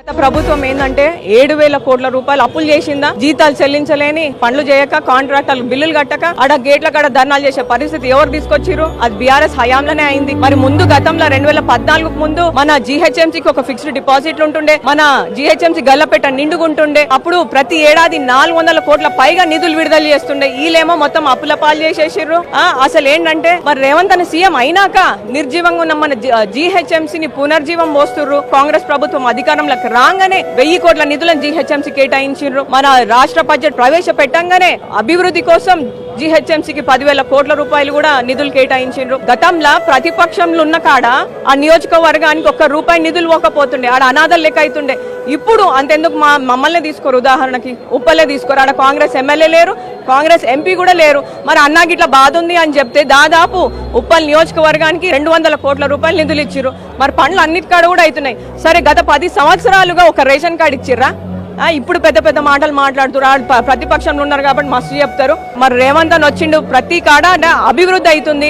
ప్రభుత్వం ఏంటంటే 7,000 కోట్ల రూపాయలు అప్పులు చేసిందా, జీతాలు చెల్లించలేని, పనులు చేయక, కాంట్రాక్టర్లు బిల్లులు కట్టక ఆడ గేట్ల కాడ ధర్నాలు చేసే పరిస్థితి ఎవరు తీసుకొచ్చిరు? అది బీఆర్ఎస్ హయాంలోనే అయింది. మరి ముందు గతంలో 2014 ముందు మన జీహెచ్ఎంసీకి ఒక ఫిక్స్డ్ డిపాజిట్లు ఉంటుండే, మన జీహెచ్ఎంసీ గల్లపెట్ట నిండుగుంటుండే. అప్పుడు ప్రతి ఏడాది 400 కోట్ల పైగా నిధులు విడుదల చేస్తుండే. వీళ్ళేమో మొత్తం అప్పుల పాలు చేసేసిర్రు. అసలు ఏంటంటే మరి రేవంత్ అనే సీఎం అయినాక నిర్జీవంగా ఉన్న మన జీహెచ్ఎంసీని పునర్జీవం పోస్తుర్రు. కాంగ్రెస్ ప్రభుత్వం అధికారంలోకి రాగానే 1000 కోట్ల నిధులను జీహెచ్ఎంసీ కేటాయించారు. మన రాష్ట్ర బడ్జెట్ ప్రవేశపెట్టంగానే అభివృద్ధి కోసం జీహెచ్ఎంసీకి 10,000 కోట్ల రూపాయలు కూడా నిధులు కేటాయించారు. గతంలో ప్రతిపక్షంలో ఉన్న కాడ ఆ నియోజకవర్గానికి ₹1 నిధులు పోకపోతుండే, ఆడ అనాథలు లెక్క అవుతుండే. ఇప్పుడు అంతెందుకు మమ్మల్ని తీసుకోరు, ఉదాహరణకి ఉప్పలే తీసుకోరు. ఆడ కాంగ్రెస్ ఎమ్మెల్యే లేరు, కాంగ్రెస్ ఎంపీ కూడా లేరు. మరి అన్నాకి ఇట్లా బాధ ఉంది అని చెప్తే దాదాపు ఉప్పల్ నియోజకవర్గానికి 200 కోట్ల రూపాయలు నిధులు ఇచ్చిర్రు. మరి పనులు అన్నిటి కాడ కూడా అవుతున్నాయి. సరే, గత 10 సంవత్సరాలుగా ఒక రేషన్ కార్డు ఇచ్చిర్రా? ఇప్పుడు పెద్ద పెద్ద మాటలు మాట్లాడుతున్నారు. ప్రతిపక్షంలో ఉన్నారు కాబట్టి మస్తు చెప్తారు. మరి రేవంత్ అని వచ్చిండు, ప్రతి కాడ అభివృద్ధి అవుతుంది.